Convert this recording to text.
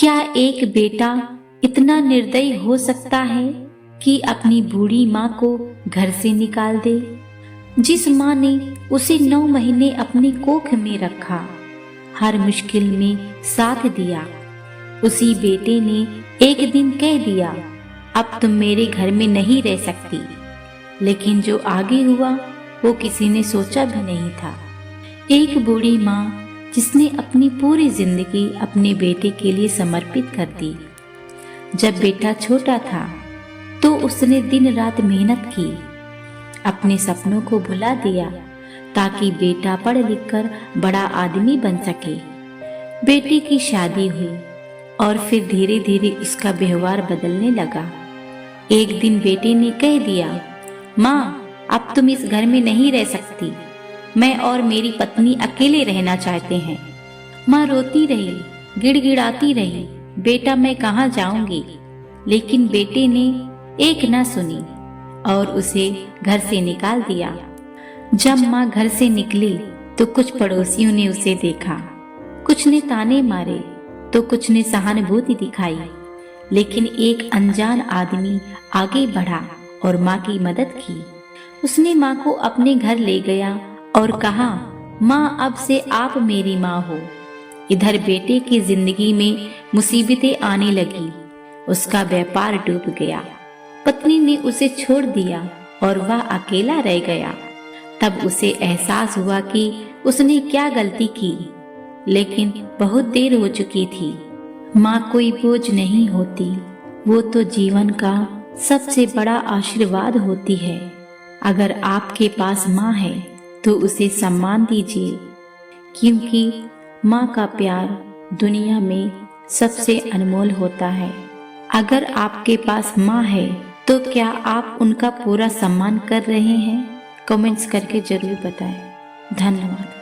क्या एक बेटा इतना निर्दयी हो सकता है कि अपनी बूढ़ी माँ को घर से निकाल दे, जिस माँ ने उसे 9 महीने अपनी कोख में रखा, हर मुश्किल में साथ दिया। उसी बेटे ने एक दिन कह दिया, अब तुम मेरे घर में नहीं रह सकती। लेकिन जो आगे हुआ वो किसी ने सोचा भी नहीं था। एक बूढ़ी माँ जिसने अपनी पूरी जिंदगी अपने बेटे के लिए समर्पित कर दी। जब बेटा छोटा था तो उसने दिन रात मेहनत की, अपने सपनों को भुला दिया ताकि बेटा पढ़ लिख कर बड़ा आदमी बन सके। बेटी की शादी हुई और फिर धीरे धीरे उसका व्यवहार बदलने लगा। एक दिन बेटे ने कह दिया, माँ अब तुम इस घर में नहीं रह सकती, मैं और मेरी पत्नी अकेले रहना चाहते हैं। माँ रोती रही, गिड़गिड़ाती रही, बेटा मैं कहाँ जाऊंगी। लेकिन बेटे ने एक ना सुनी और उसे घर से निकाल दिया। जब माँ घर से निकली तो कुछ पड़ोसियों ने उसे देखा, कुछ ने ताने मारे तो कुछ ने सहानुभूति दिखाई। लेकिन एक अनजान आदमी आगे बढ़ा और माँ की मदद की। उसने माँ को अपने घर ले गया और कहा, माँ अब से आप मेरी माँ हो। इधर बेटे की जिंदगी में मुसीबतें आने लगी। उसका व्यापार डूब गया, पत्नी ने उसे छोड़ दिया और वह अकेला रह गया। तब उसे एहसास हुआ कि उसने क्या गलती की, लेकिन बहुत देर हो चुकी थी। माँ कोई बोझ नहीं होती, वो तो जीवन का सबसे बड़ा आशीर्वाद होती है। अगर आपके पास माँ है तो उसे सम्मान दीजिए, क्योंकि माँ का प्यार दुनिया में सबसे अनमोल होता है। अगर आपके पास माँ है तो क्या आप उनका पूरा सम्मान कर रहे हैं? कमेंट्स करके जरूर बताएं। धन्यवाद।